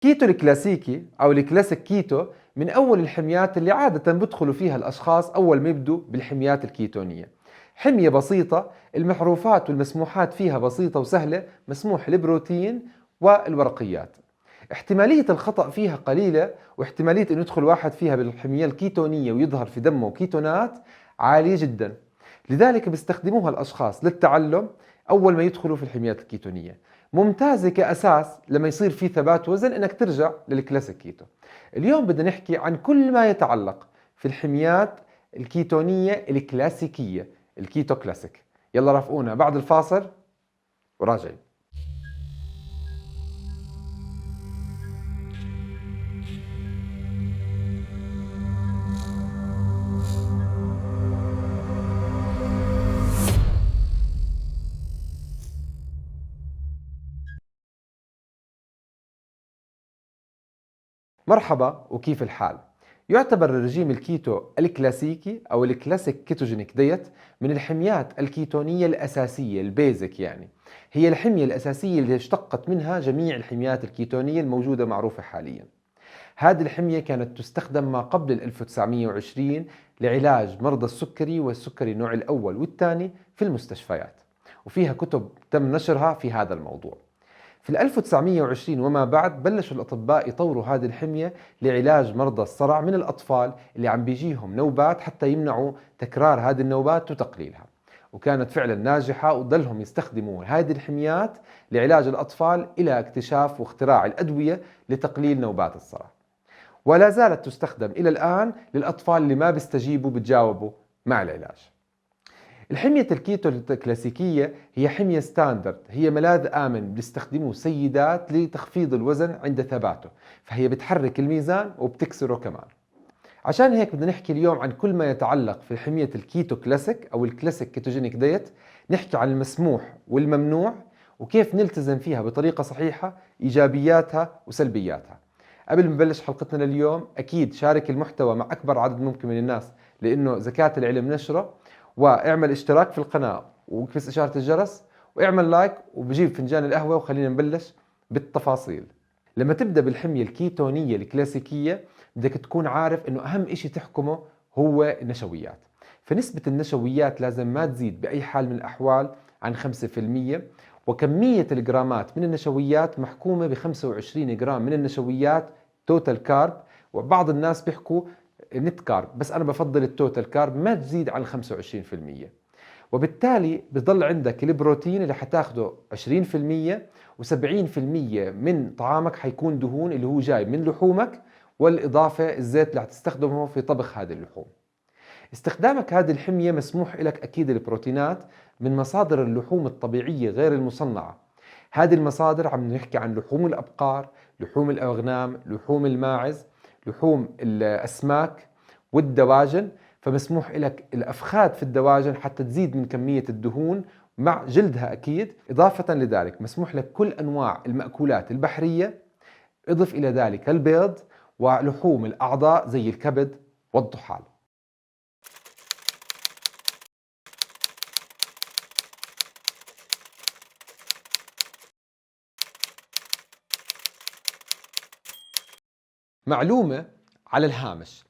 كيتو الكلاسيكي أو الكلاسيك كيتو من أول الحميات اللي عادة بدخلوا فيها الأشخاص أول ما يبدوا بالحميات الكيتونية. حمية بسيطة، المحروفات والمسموحات فيها بسيطة وسهلة، مسموح البروتين والورقيات. احتمالية الخطأ فيها قليلة، واحتمالية أن يدخل واحد فيها بالحمية الكيتونية ويظهر في دمه كيتونات عالية جدا. لذلك بيستخدموها الأشخاص للتعلم أول ما يدخلوا في الحميات الكيتونية. ممتازة كأساس لما يصير في ثبات وزن إنك ترجع للكلاسيك كيتو. اليوم بدنا نحكي عن كل ما يتعلق في الحميات الكيتونية الكلاسيكية، الكيتو كلاسيك. يلا رافقونا بعد الفاصل وراجعين. مرحبا وكيف الحال؟ يعتبر الرجيم الكيتو الكلاسيكي أو الكلاسيك كيتوجينيك ديت من الحميات الكيتونية الأساسية البيزك، يعني هي الحمية الأساسية اللي اشتقت منها جميع الحميات الكيتونية الموجودة معروفة حاليا. هذه الحمية كانت تستخدم ما قبل 1920 لعلاج مرضى السكري والسكري النوع الأول والثاني في المستشفيات، وفيها كتب تم نشرها في هذا الموضوع. في 1920 وما بعد بلشوا الأطباء يطوروا هذه الحمية لعلاج مرضى الصرع من الأطفال اللي عم بيجيهم نوبات حتى يمنعوا تكرار هذه النوبات وتقليلها، وكانت فعلا ناجحة، وظلهم يستخدموا هذه الحميات لعلاج الأطفال إلى اكتشاف واختراع الأدوية لتقليل نوبات الصرع. ولا زالت تستخدم إلى الآن للأطفال اللي ما بيستجيبوا بتجاوبوا مع العلاج. الحمية الكيتو الكلاسيكية هي حمية ستاندرد، هي ملاذ آمن بيستخدموه سيدات لتخفيض الوزن عند ثباته، فهي بتحرك الميزان وبتكسره كمان. عشان هيك بدنا نحكي اليوم عن كل ما يتعلق في حمية الكيتو كلاسيك أو الكلاسيك كيتوجينيك ديت. نحكي عن المسموح والممنوع وكيف نلتزم فيها بطريقة صحيحة، إيجابياتها وسلبياتها. قبل ما نبلش حلقتنا لليوم أكيد شارك المحتوى مع أكبر عدد ممكن من الناس، لأنه زكاة العلم نشره، واعمل اشتراك في القناة وكبس إشارة الجرس واعمل لايك وبجيب فنجان القهوة وخلينا نبلش بالتفاصيل. لما تبدأ بالحمية الكيتونية الكلاسيكية بدك تكون عارف انه اهم اشي تحكمه هو النشويات. فنسبة النشويات لازم ما تزيد بأي حال من الأحوال عن 5%، وكمية الجرامات من النشويات محكومة ب 25 جرام من النشويات توتال كارب، وبعض الناس بيحكوا نت كارب، بس أنا بفضل التوتال كارب ما تزيد عن 25%. وبالتالي بضل عندك البروتين اللي حتاخده 20%، و70% من طعامك حيكون دهون اللي هو جاي من لحومك، والإضافة الزيت اللي حتستخدمه في طبخ هذه اللحوم. استخدامك هذه الحمية مسموح لك أكيد البروتينات من مصادر اللحوم الطبيعية غير المصنعة. هذه المصادر عم نحكي عن لحوم الأبقار، لحوم الأغنام، لحوم الماعز، لحوم الأسماك والدواجن. فمسموح لك الأفخاذ في الدواجن حتى تزيد من كمية الدهون مع جلدها أكيد. إضافة لذلك مسموح لك كل أنواع المأكولات البحرية، اضف إلى ذلك البيض ولحوم الأعضاء زي الكبد والطحال. معلومة على الهامش: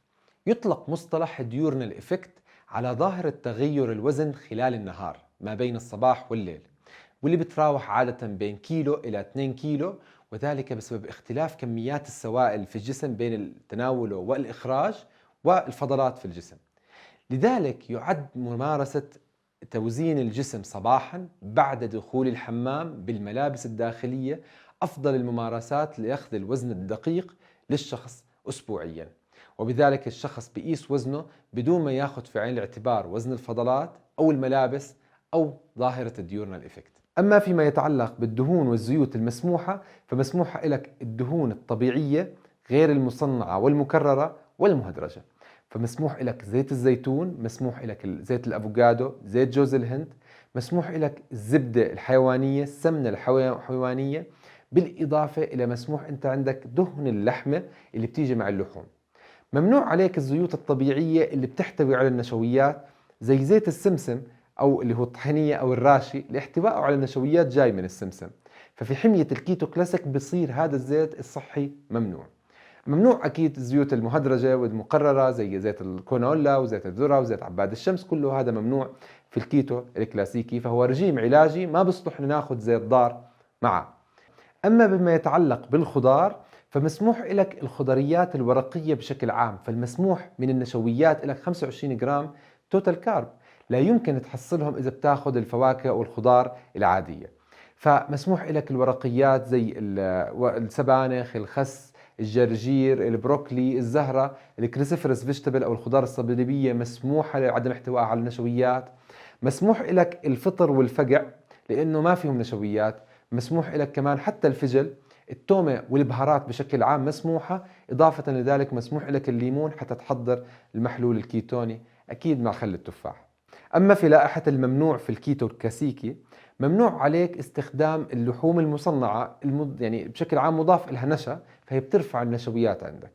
يطلق مصطلح الديورنال إفكت على ظاهرة تغير الوزن خلال النهار ما بين الصباح والليل، واللي بتراوح عادة بين كيلو إلى 2 كيلو، وذلك بسبب اختلاف كميات السوائل في الجسم بين التناول والإخراج والفضلات في الجسم. لذلك يعد ممارسة توزين الجسم صباحا بعد دخول الحمام بالملابس الداخلية أفضل الممارسات لأخذ الوزن الدقيق للشخص أسبوعيا، وبذلك الشخص بيقيس وزنه بدون ما ياخذ في عين الاعتبار وزن الفضلات أو الملابس أو ظاهرة الديورنال إفكت. أما فيما يتعلق بالدهون والزيوت المسموحة، فمسموحة لك الدهون الطبيعية غير المصنعة والمكررة والمهدرجة. فمسموح لك زيت الزيتون، مسموح لك زيت الأفوكادو، زيت جوز الهند، مسموح لك الزبدة الحيوانية، السمنة الحيوانية، بالإضافة إلى مسموح أنت عندك دهن اللحمة اللي بتيجي مع اللحوم. ممنوع عليك الزيوت الطبيعية اللي بتحتوي على النشويات زي زيت السمسم أو اللي هو الطحينية أو الراشي لاحتوائه على النشويات جاي من السمسم. ففي حمية الكيتو كلاسيك بصير هذا الزيت الصحي ممنوع. ممنوع أكيد الزيوت المهدرجة والمقررة زي زيت الكونولا وزيت الذرة وزيت عباد الشمس، كله هذا ممنوع في الكيتو الكلاسيكي، فهو رجيم علاجي ما بيصلح ناخذ زيت ضار معه. أما بما يتعلق بالخضار فمسموح لك الخضريات الورقية بشكل عام، فالمسموح من النشويات لك 25 جرام توتال كارب، لا يمكن تحصلهم إذا بتاخذ الفواكه والخضار العادية. فمسموح لك الورقيات زي السبانخ، الخس، الجرجير، البروكلي، الزهرة، الكريسيفرس فيجيتابل أو الخضار الصليبية مسموحة لعدم احتوائها على النشويات. مسموح لك الفطر والفقع لأنه ما فيهم نشويات. مسموح لك كمان حتى الفجل، التومة والبهارات بشكل عام مسموحة. إضافة لذلك مسموح لك الليمون حتى تحضر المحلول الكيتوني، أكيد مع خل التفاح. أما في لائحة الممنوع في الكيتو الكلاسيكي، ممنوع عليك استخدام اللحوم المصنعة يعني بشكل عام مضاف لها نشا، فهي بترفع النشويات عندك.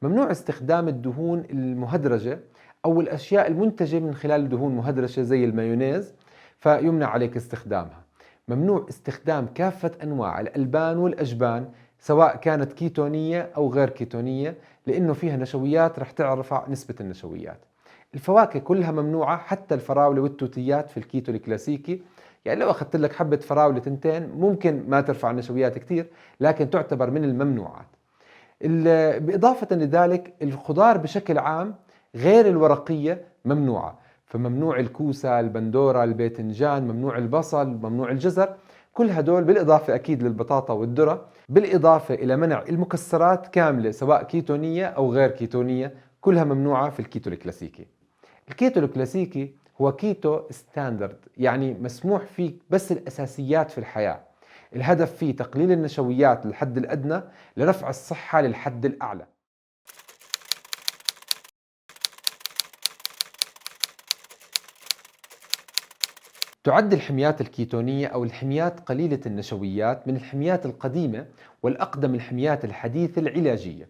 ممنوع استخدام الدهون المهدرجة أو الأشياء المنتجة من خلال دهون مهدرجة زي المايونيز، فيمنع عليك استخدامها. ممنوع استخدام كافة أنواع الألبان والأجبان سواء كانت كيتونية أو غير كيتونية، لأنه فيها نشويات رح ترفع نسبة النشويات. الفواكه كلها ممنوعة، حتى الفراولة والتوتيات في الكيتو الكلاسيكي. يعني لو أخذت لك حبة فراولة تنتين ممكن ما ترفع النشويات كتير، لكن تعتبر من الممنوعات. بإضافة لذلك الخضار بشكل عام غير الورقية ممنوعة، فممنوع الكوسة، البندورة، الباذنجان، ممنوع البصل، ممنوع الجزر، كل هدول بالإضافة أكيد للبطاطا والذرة، بالإضافة إلى منع المكسرات كاملة سواء كيتونية أو غير كيتونية، كلها ممنوعة في الكيتو الكلاسيكي. الكيتو الكلاسيكي هو كيتو ستاندرد، يعني مسموح فيه بس الأساسيات في الحياة. الهدف فيه تقليل النشويات للحد الأدنى لرفع الصحة للحد الأعلى. تعد الحميات الكيتونية أو الحميات قليلة النشويات من الحميات القديمة والأقدم الحميات الحديثة العلاجية.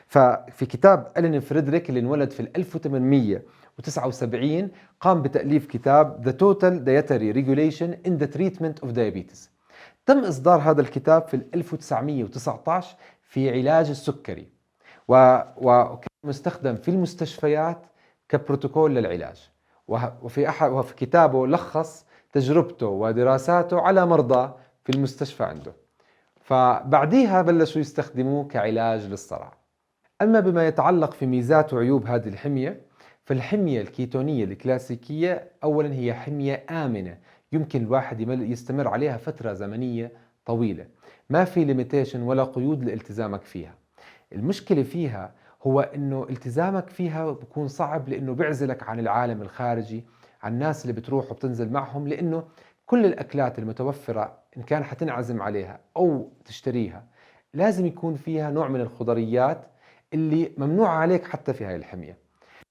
ففي كتاب ألين فريدريك اللي انولد في 1879 قام بتأليف كتاب The Total Dietary Regulation in the Treatment of Diabetes. تم إصدار هذا الكتاب في 1919 في علاج السكري، وكان مستخدم في المستشفيات كبروتوكول للعلاج. وفي كتابه لخص تجربته ودراساته على مرضى في المستشفى عنده، فبعديها بلشوا يستخدموه كعلاج للصرع. أما بما يتعلق في ميزات وعيوب هذه الحمية، فالحمية الكيتونية الكلاسيكية أولا هي حمية آمنة، يمكن الواحد يستمر عليها فترة زمنية طويلة، ما في ليميتيشن ولا قيود لالتزامك فيها. المشكلة فيها هو إنه التزامك فيها بيكون صعب، لأنه بيعزلك عن العالم الخارجي، عن الناس اللي بتروح وبتنزل معهم، لأنه كل الأكلات المتوفرة إن كان حتنعزم عليها أو تشتريها لازم يكون فيها نوع من الخضريات اللي ممنوع عليك حتى في هاي الحمية.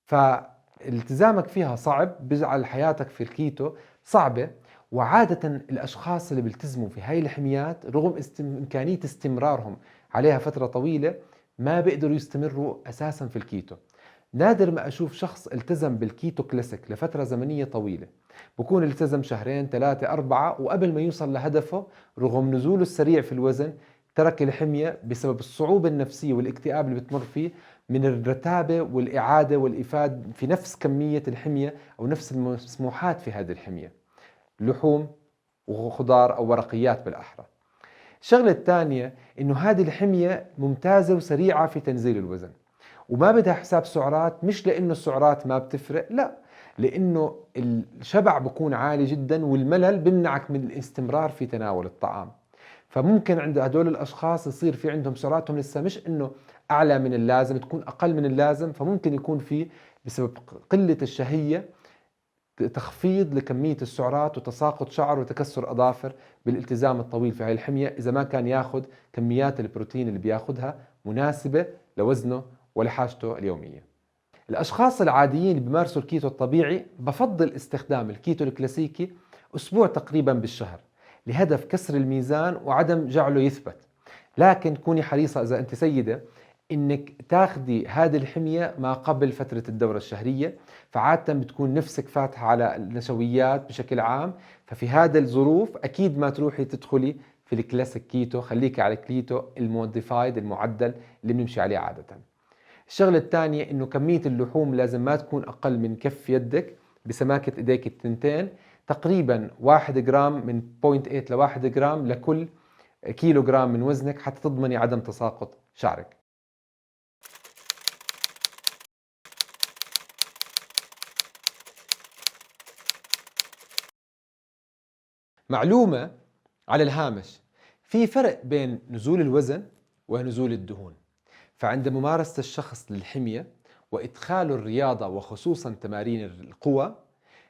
فالتزامك فيها صعب، بيجعل حياتك في الكيتو صعبة. وعادة الأشخاص اللي بيلتزموا في هاي الحميات رغم إمكانية استمرارهم عليها فترة طويلة ما بيقدروا يستمروا أساسا في الكيتو. نادر ما أشوف شخص التزم بالكيتو كلاسيك لفترة زمنية طويلة، بكون التزم شهرين 3 4 وقبل ما يوصل لهدفه رغم نزوله السريع في الوزن ترك الحمية بسبب الصعوبة النفسية والاكتئاب اللي بتمر فيه من الرتابة والإعادة والإفادة في نفس كمية الحمية أو نفس المسموحات في هذه الحمية، لحوم وخضار أو ورقيات بالأحرى. الشغلة الثانية إنه هذه الحمية ممتازة وسريعة في تنزيل الوزن، وما بدها حساب سعرات، مش لأنه السعرات ما بتفرق، لا، لأنه الشبع بكون عالي جدا والملل بمنعك من الاستمرار في تناول الطعام. فممكن عند هدول الأشخاص يصير في عندهم سعراتهم لسه مش إنه أعلى من اللازم، تكون أقل من اللازم، فممكن يكون في بسبب قلة الشهية تخفيض لكمية السعرات وتساقط شعر وتكسر أظافر بالالتزام الطويل في هاي الحمية، إذا ما كان ياخذ كميات البروتين اللي بياخذها مناسبة لوزنه ولحاجته اليومية. الأشخاص العاديين اللي بيمارسوا الكيتو الطبيعي بفضل استخدام الكيتو الكلاسيكي أسبوع تقريبا بالشهر لهدف كسر الميزان وعدم جعله يثبت. لكن كوني حريصة إذا أنت سيدة إنك تاخدي هذه الحمية ما قبل فترة الدورة الشهرية، فعادة بتكون نفسك فاتحة على النشويات بشكل عام، ففي هذا الظروف أكيد ما تروحي تدخلي في الكلاسيك كيتو، خليك على الكيتو الموديفايد المعدل اللي بنمشي عليه عادة. الشغلة الثانية إنه كمية اللحوم لازم ما تكون أقل من كف يدك بسماكة إيديك التنتين، تقريبا 1 جرام من 0.8 ل 1 جرام لكل كيلو جرام من وزنك، حتى تضمني عدم تساقط شعرك. معلومة على الهامش: في فرق بين نزول الوزن ونزول الدهون. فعند ممارسة الشخص للحمية وإدخاله الرياضة وخصوصا تمارين القوى،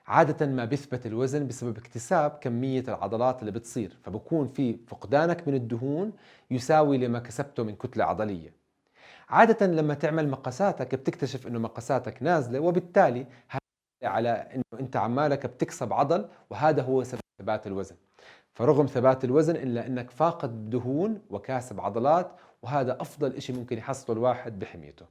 عادة ما بيثبت الوزن بسبب اكتساب كمية العضلات اللي بتصير، فبكون في فقدانك من الدهون يساوي لما كسبته من كتلة عضلية. عادة لما تعمل مقاساتك بتكتشف انه مقاساتك نازلة، وبالتالي على انه انت عمالك بتكسب عضل، وهذا هو سبب ثبات الوزن. فرغم ثبات الوزن الا انك فاقد دهون وكاسب عضلات، وهذا افضل اشي ممكن يحصله الواحد بحميته.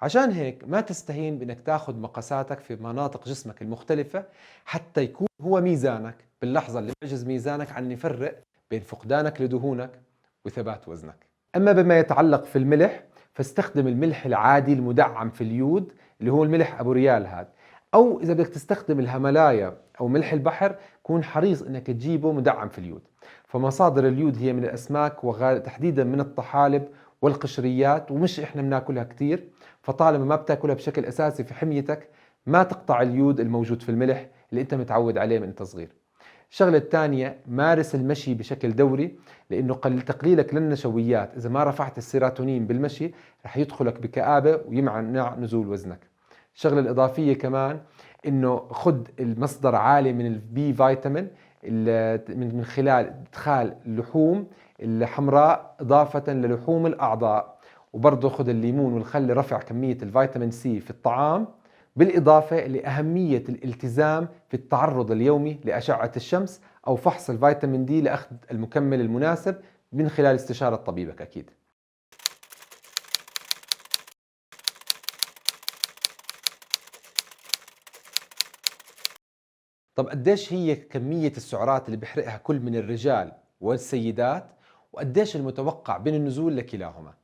عشان هيك ما تستهين بانك تاخذ مقاساتك في مناطق جسمك المختلفة، حتى يكون هو ميزانك باللحظة اللي بيعجز ميزانك عن يفرق بين فقدانك لدهونك وثبات وزنك. اما بما يتعلق في الملح، فاستخدم الملح العادي المدعم في اليود اللي هو الملح ابو ريال هذا، او اذا بدك تستخدم الهيمالايا او ملح البحر كون حريص انك تجيبه مدعم في اليود. فمصادر اليود هي من الاسماك وتحديدا من الطحالب والقشريات، ومش احنا بناكلها كثير، فطالما ما بتاكلها بشكل اساسي في حميتك ما تقطع اليود الموجود في الملح اللي انت متعود عليه من انت صغير. الشغلة الثانية: مارس المشي بشكل دوري، لأنه تقليلك للنشويات إذا ما رفعت السيروتونين بالمشي رح يدخلك بكآبة ويمنع نزول وزنك. الشغلة الإضافية كمان إنه خد المصدر عالي من البي فيتامين من خلال إدخال اللحوم الحمراء إضافة للحوم الأعضاء، وبرضه خد الليمون والخل لرفع كمية الفيتامين سي في الطعام، بالإضافة لأهمية الالتزام في التعرض اليومي لأشعة الشمس أو فحص الفيتامين دي لأخذ المكمل المناسب من خلال استشارة طبيبك أكيد. طب قديش هي كمية السعرات اللي بيحرقها كل من الرجال والسيدات، وقديش المتوقع بين النزول لكلاهما؟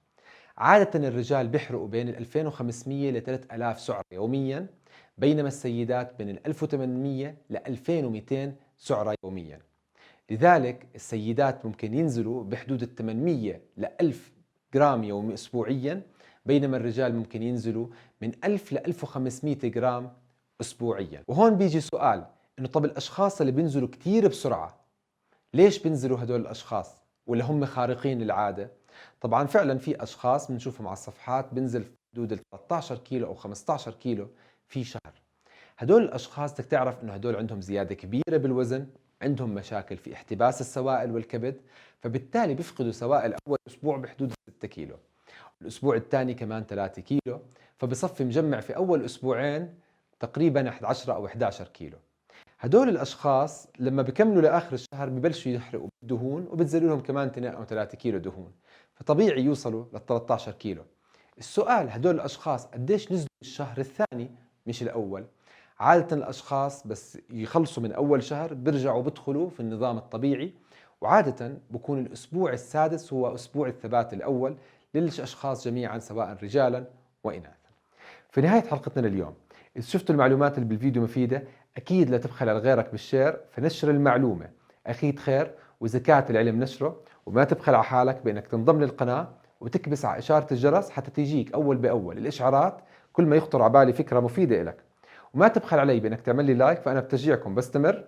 عادة الرجال بيحرقوا بين 2500 ل 3000 سعرة يوميا، بينما السيدات بين 1800 ل 2200 سعرة يوميا. لذلك السيدات ممكن ينزلوا بحدود 800 ل 1000 جرام يومي أسبوعيا، بينما الرجال ممكن ينزلوا من 1000 ل 1500 جرام أسبوعيا. وهون بيجي سؤال إنه طب الأشخاص اللي بينزلوا كتير بسرعة ليش بينزلوا هدول الأشخاص؟ ولا هم خارقين للعادة؟ طبعا فعلا في أشخاص بنشوفهم على الصفحات بنزل في حدود ال 13 كيلو أو 15 كيلو في شهر. هدول الأشخاص بدك تعرف إنه هدول عندهم زيادة كبيرة بالوزن، عندهم مشاكل في احتباس السوائل والكبد، فبالتالي بيفقدوا سوائل أول أسبوع بحدود 6 كيلو، الأسبوع الثاني كمان 3 كيلو، فبصفي مجمع في أول أسبوعين تقريبا 11 أو 11 كيلو. هدول الأشخاص لما بيكملوا لآخر الشهر ببلشوا يحرقوا دهون وبتزيدوا لهم كمان 2 أو 3 كيلو دهون، فطبيعي يوصلوا لل 13 كيلو. السؤال: هدول الأشخاص قديش نزلوا الشهر الثاني مش الأول؟ عادة الأشخاص بس يخلصوا من أول شهر بيرجعوا بدخلوا في النظام الطبيعي، وعادة بكون الأسبوع السادس هو أسبوع الثبات الأول للأشخاص جميعا سواء رجالا وإناثا. في نهاية حلقتنا اليوم، إذا شفتوا المعلومات اللي بالفيديو مفيدة أكيد لا تبخل على غيرك بالشير، فنشر المعلومة أكيد خير وزكاة العلم نشره، وما تبخل على حالك بأنك تنضم للقناة وتكبس على إشارة الجرس حتى تيجيك أول بأول الإشعارات كل ما يخطر على بالي فكرة مفيدة إلك. وما تبخل علي بأنك تعمل لي لايك، فأنا بتشجيعكم بستمر.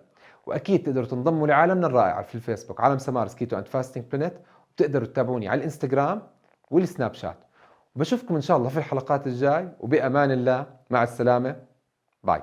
وأكيد تقدروا تنضموا لعالمنا الرائع في الفيسبوك عالم سمارس كيتو أند فاستنج بلانيت، وتقدروا تتابعوني على الإنستغرام والسناب شات. وبشوفكم إن شاء الله في الحلقات الجاي، وبأمان الله، مع السلامة، باي.